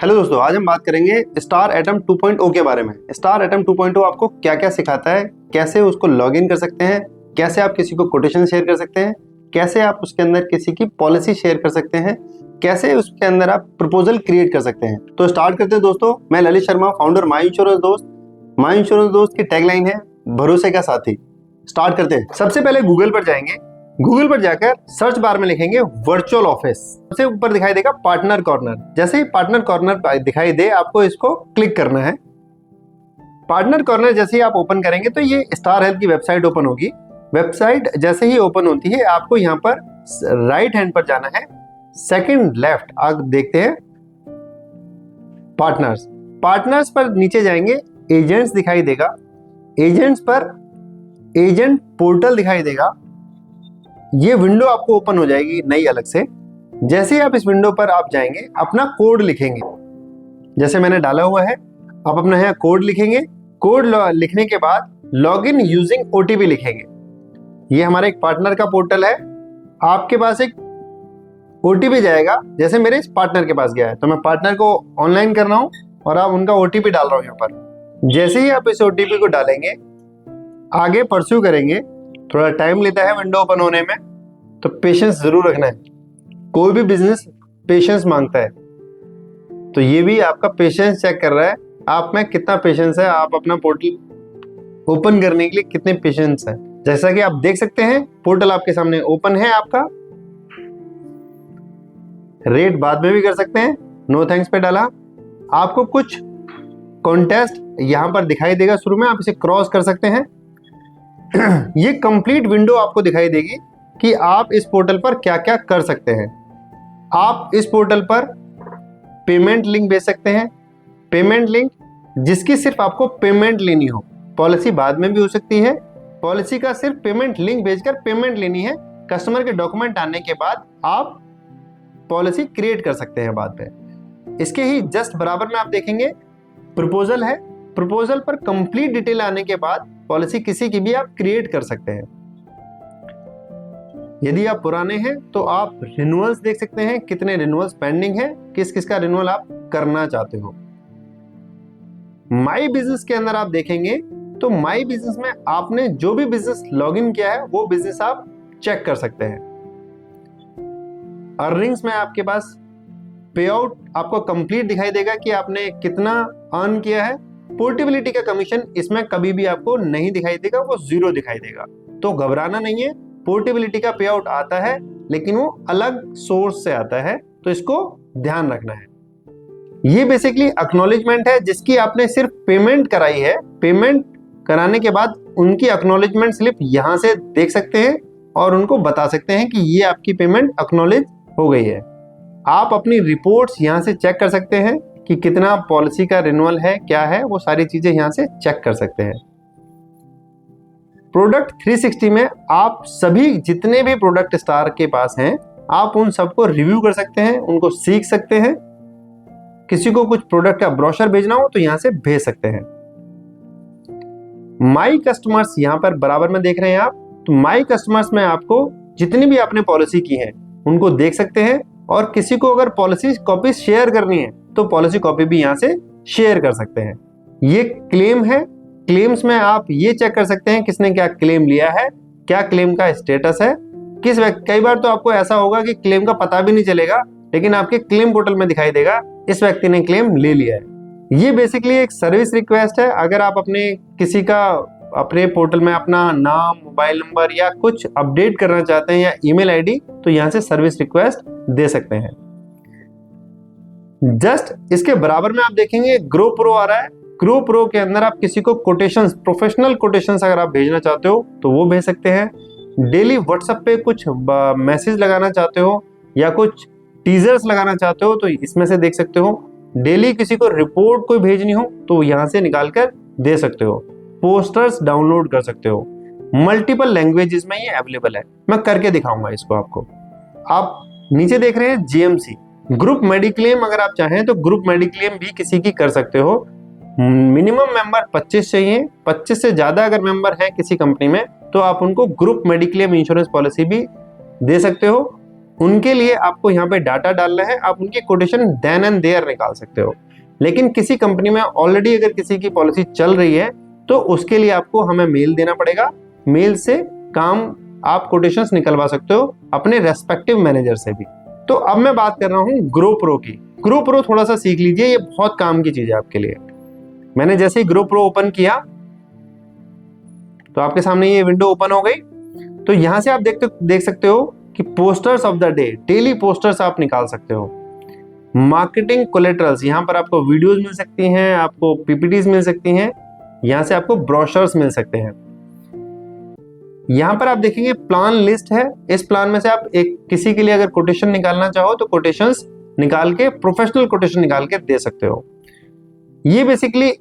Hello दोस्तों, आज हम बात करेंगे स्टार एटम 2.0 के बारे में। स्टार एटम 2.0 आपको क्या क्या सिखाता है, कैसे उसको लॉगिन कर सकते हैं, कैसे आप किसी को कोटेशन शेयर कर सकते हैं, कैसे आप उसके अंदर किसी की पॉलिसी शेयर कर सकते हैं, कैसे उसके अंदर आप प्रपोजल क्रिएट कर सकते हैं। तो स्टार्ट करते हैं दोस्तों। मैं ललित शर्मा, फाउंडर माई इंश्योरेंस दोस्त। माई इंश्योरेंस दोस्त की टैगलाइन है भरोसे का साथी। स्टार्ट करते हैं। सबसे पहले गूगल पर जाएंगे। गूगल पर जाकर सर्च बार में लिखेंगे वर्चुअल ऑफिस। सबसे ऊपर दिखाई देगा पार्टनर कॉर्नर। जैसे ही पार्टनर कॉर्नर दिखाई दे, आपको इसको क्लिक करना है। पार्टनर कॉर्नर जैसे ही आप ओपन करेंगे तो ये स्टार हेल्थ की वेबसाइट ओपन होगी। वेबसाइट जैसे ही ओपन होती है, आपको यहाँ पर राइट हैंड पर जाना है, सेकंड लेफ्ट आप देखते हैं पार्टनर्स। पार्टनर्स पर नीचे जाएंगे, एजेंट्स दिखाई देगा। एजेंट्स पर एजेंट पोर्टल दिखाई देगा। ये विंडो आपको ओपन हो जाएगी नई अलग से। जैसे ही आप इस विंडो पर आप जाएंगे, अपना कोड लिखेंगे। जैसे मैंने डाला हुआ है, आप अपना यहाँ कोड लिखेंगे। कोड लिखने के बाद लॉगिन यूजिंग ओटीपी लिखेंगे। ये हमारा एक पार्टनर का पोर्टल है। आपके पास एक ओटीपी जाएगा, जैसे मेरे इस पार्टनर के पास गया है, तो मैं पार्टनर को ऑनलाइन कर रहा हूँ और आप उनका ओटीपी डाल रहा हूँ यहाँ पर। जैसे ही आप इस ओटीपी को डालेंगे, आगे परस्यू करेंगे। थोड़ा टाइम लेता है विंडो ओपन होने में, तो पेशेंस जरूर रखना है। कोई भी बिजनेस पेशेंस मांगता है, तो ये भी आपका पेशेंस चेक कर रहा है आप में कितना पेशेंस है, आप अपना पोर्टल ओपन करने के लिए कितने पेशेंस है। जैसा कि आप देख सकते हैं, पोर्टल आपके सामने ओपन है आपका। रेट बाद में भी कर सकते हैं, नो थैंक्स पे डाला। आपको कुछ कॉन्टेस्ट यहां पर दिखाई देगा शुरू में, आप इसे क्रॉस कर सकते हैं। ये कंप्लीट विंडो आपको दिखाई देगी कि आप इस पोर्टल पर क्या क्या कर सकते हैं। आप इस पोर्टल पर पेमेंट लिंक भेज सकते हैं। पेमेंट लिंक जिसकी सिर्फ आपको पेमेंट लेनी हो, पॉलिसी बाद में भी हो सकती है। पॉलिसी का सिर्फ पेमेंट लिंक भेजकर पेमेंट लेनी है। कस्टमर के डॉक्यूमेंट आने के बाद आप पॉलिसी क्रिएट कर सकते हैं बाद में। इसके ही जस्ट बराबर में आप देखेंगे प्रपोजल है। प्रपोजल पर कंप्लीट डिटेल आने के बाद पॉलिसी किसी की भी आप क्रिएट कर सकते हैं। यदि आप पुराने हैं तो आप रिन्यूअल्स देख सकते हैं, कितने रिन्यूअल्स पेंडिंग है, किस किस का रिन्यूअल आप करना चाहते हो। माई बिजनेस के अंदर आप देखेंगे तो माई बिजनेस में आपने जो भी बिजनेस लॉगिन किया है वो बिजनेस आप चेक कर सकते हैं। अर्निंग्स में आपके पास पे आउट आपको कंप्लीट दिखाई देगा कि आपने कितना अर्न किया है। पोर्टेबिलिटी का कमीशन इसमें कभी भी आपको नहीं दिखाई देगा, वो जीरो दिखाई देगा। तो घबराना नहीं है, पोर्टेबिलिटी का पे आउट आता है लेकिन वो अलग सोर्स से आता है, तो इसको ध्यान रखना है। ये बेसिकली एक्नॉलेजमेंट है जिसकी आपने सिर्फ पेमेंट कराई है। पेमेंट कराने के बाद उनकी एक्नॉलेजमेंट स्लिप यहां से देख सकते हैं और उनको बता सकते हैं कि ये आपकी पेमेंट एक्नॉलेज हो गई है। आप अपनी रिपोर्ट्स यहां से चेक कर सकते हैं कि कितना पॉलिसी का रिन्यूअल है, क्या है, वो सारी चीजें यहां से चेक कर सकते हैं। प्रोडक्ट 360 में आप सभी जितने भी प्रोडक्ट स्टार के पास हैं, आप उन सबको रिव्यू कर सकते हैं, उनको सीख सकते हैं। किसी को कुछ प्रोडक्ट का ब्रोशर भेजना हो तो यहां से भेज सकते हैं। माई कस्टमर्स यहां पर बराबर में देख रहे हैं आप, तो माई कस्टमर्स में आपको जितनी भी आपने पॉलिसी की है उनको देख सकते हैं, और किसी को अगर पॉलिसी कॉपी शेयर करनी है तो पॉलिसी कॉपी भी यहां से शेयर कर सकते हैं। ये क्लेम है। क्लेम्स में आप ये चेक कर सकते हैं किसने क्या क्लेम लिया है, क्या क्लेम का स्टेटस है, किस व्यक्ति। कई बार तो आपको ऐसा होगा कि क्लेम का पता भी नहीं चलेगा, लेकिन आपके क्लेम पोर्टल में दिखाई देगा इस व्यक्ति ने क्लेम ले लिया है। ये बेसिकली एक सर्विस रिक्वेस्ट है। अगर आप अपने किसी का अपने पोर्टल में अपना नाम, मोबाइल नंबर या कुछ अपडेट करना चाहते हैं या ईमेल आईडी, तो यहां से सर्विस रिक्वेस्ट दे सकते हैं। जस्ट इसके बराबर में आप देखेंगे ग्रो प्रो आ रहा है। ग्रो प्रो के अंदर आप किसी को कोटेशंस, प्रोफेशनल कोटेशंस अगर आप भेजना चाहते हो तो वो भेज सकते हैं। डेली व्हाट्सएप पे कुछ मैसेज लगाना चाहते हो या कुछ टीजर्स लगाना चाहते हो तो इसमें से देख सकते हो। डेली किसी को रिपोर्ट कोई भेजनी हो तो यहां से निकाल कर दे सकते हो। पोस्टर्स डाउनलोड कर सकते हो। मल्टीपल लैंग्वेजेस में ये अवेलेबल है। मैं करके दिखाऊंगा इसको आपको। आप नीचे देख रहे हैं जीएमसी, ग्रुप मेडिक्लेम। अगर आप चाहें तो ग्रुप मेडिक्लेम भी किसी की कर सकते हो। मिनिमम मेंबर 25 चाहिए। 25 से ज्यादा अगर मेंबर है किसी कंपनी में तो आप उनको ग्रुप मेडिक्लेम इंश्योरेंस पॉलिसी भी दे सकते हो। उनके लिए आपको यहाँ पे डाटा डालना है। आप उनकी कोटेशन देन एंड देयर निकाल सकते हो। लेकिन किसी कंपनी में ऑलरेडी अगर किसी की पॉलिसी चल रही है तो उसके लिए आपको हमें मेल देना पड़ेगा। मेल से काम आप कोटेशंस निकलवा सकते हो अपने रेस्पेक्टिव मैनेजर से भी। तो अब मैं बात कर रहा हूँ ग्रो प्रो की। ग्रो प्रो थोड़ा सा सीख लीजिए, ये बहुत काम की चीज है आपके लिए। मैंने जैसे ही ग्रो प्रो ओपन किया तो आपके सामने ये विंडो ओपन हो गई। तो यहां से आप देख सकते हो कि posters of the day, daily posters आप निकाल सकते हो। मार्केटिंग कोलेटरल्स, यहाँ पर आपको वीडियोस मिल सकती हैं, आपको पीपीटीज मिल सकती हैं, यहाँ से आपको ब्रोशर्स मिल सकते हैं। यहाँ पर आप देखेंगे प्लान लिस्ट है। इस प्लान में से आप एक किसी के लिए अगर कोटेशन निकालना चाहो तो कोटेशंस निकाल के, प्रोफेशनल कोटेशन निकाल के दे सकते हो। ये बेसिकली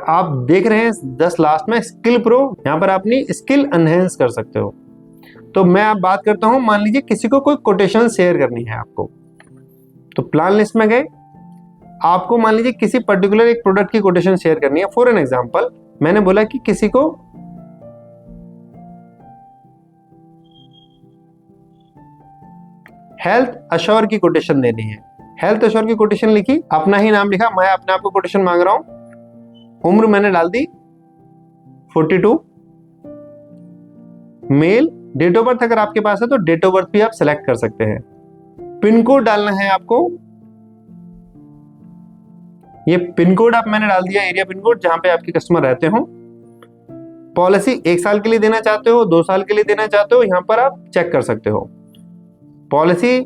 आप देख रहे हैं 10 लास्ट में स्किल प्रो, यहाँ पर अपनी स्किल एनहेंस कर सकते हो। तो मैं आप बात करता हूं, मान लीजिए किसी को कोई कोटेशन शेयर करनी है आपको, तो प्लान लिस्ट में गए, आपको मान लीजिए किसी पर्टिकुलर एक प्रोडक्ट की कोटेशन शेयर करनी है। फॉर एन एग्जांपल मैंने बोला कि किसी को हेल्थ अश्योर की कोटेशन देनी है। हेल्थ अश्योर की कोटेशन लिखी, अपना ही नाम लिखा, मैं अपने आप को कोटेशन मांग रहा हूं। उम्र मैंने डाल दी 42, मेल, डेट ऑफ बर्थ अगर आपके पास है तो डेट ऑफ बर्थ भी आप सेलेक्ट कर सकते हैं। पिन कोड डालना है आपको, ये पिन कोड आप मैंने डाल दिया, एरिया पिन कोड जहां पे आपके कस्टमर रहते हो। पॉलिसी 1 साल के लिए देना चाहते हो, 2 साल के लिए देना चाहते हो, यहां पर आप चेक कर सकते हो। पॉलिसी,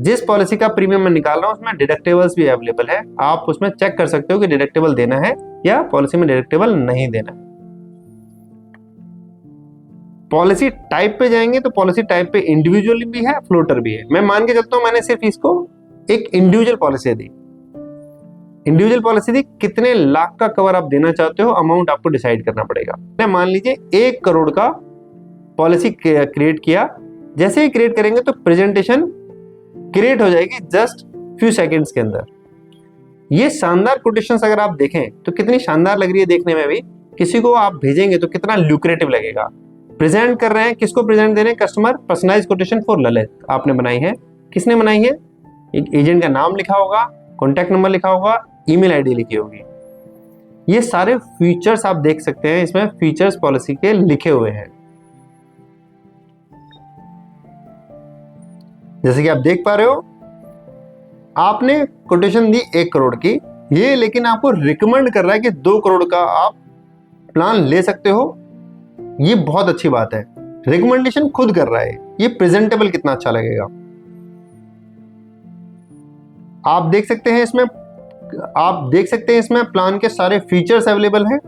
जिस पॉलिसी का प्रीमियम मैं निकाल रहा हूं उसमें डिडक्टेबल्स भी अवेलेबल है, आप उसमें चेक कर सकते हो कि डिडक्टेबल देना है या पॉलिसी में डिडक्टेबल नहीं देना। पॉलिसी टाइप पे जाएंगे तो पॉलिसी टाइप पे इंडिविजुअल भी है, फ्लोटर भी है। मैं मान के चलता हूं मैंने सिर्फ इसको एक इंडिविजुअल पॉलिसी दी। इंडिविजुअल पॉलिसी दी, कितने लाख का कवर आप देना चाहते हो, अमाउंट आपको डिसाइड करना पड़ेगा। मैं मान लीजिए 1 करोड़ का पॉलिसी क्रिएट किया। जैसे ही क्रिएट करेंगे तो प्रेजेंटेशन क्रिएट हो जाएगी जस्ट फ्यू सेकंड्स के अंदर। ये शानदार कोटेशंस अगर आप देखें तो कितनी शानदार लग रही है देखने में भी। किसी को आप भेजेंगे तो कितना ल्यूक्रेटिव लगेगा। प्रेजेंट कर रहे हैं, किसको प्रेजेंट दे रहे हैं, customer, personalize quotation for Lalit आपने बनाई है। किसने बनाई है, एक एजेंट का नाम लिखा होगा, कॉन्टैक्ट नंबर लिखा होगा, ईमेल आईडी लिखी होगी। ये सारे फीचर्स आप देख सकते हैं, इसमें फीचर्स पॉलिसी के लिखे हुए हैं। जैसे कि आप देख पा रहे हो, आपने कोटेशन दी 1 करोड़ की, ये लेकिन आपको रिकमेंड कर रहा है कि 2 करोड़ का आप प्लान ले सकते हो। ये बहुत अच्छी बात है, रिकमेंडेशन खुद कर रहा है। ये प्रेजेंटेबल कितना अच्छा लगेगा। आप देख सकते हैं इसमें प्लान के सारे फीचर्स अवेलेबल हैं।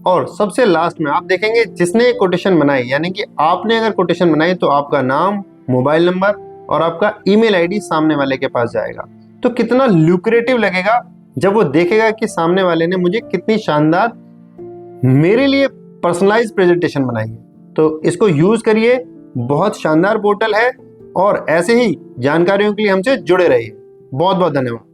और सबसे लास्ट में आप देखेंगे जिसने कोटेशन बनाई, यानी कि आपने अगर कोटेशन बनाई तो आपका नाम, मोबाइल नंबर और आपका ईमेल आईडी सामने वाले के पास जाएगा। तो कितना ल्यूक्रेटिव लगेगा जब वो देखेगा कि सामने वाले ने मुझे कितनी शानदार मेरे लिए पर्सनलाइज प्रेजेंटेशन बनाई है। तो इसको यूज करिए, बहुत शानदार पोर्टल है। और ऐसे ही जानकारियों के लिए हमसे जुड़े रहिए। बहुत बहुत धन्यवाद।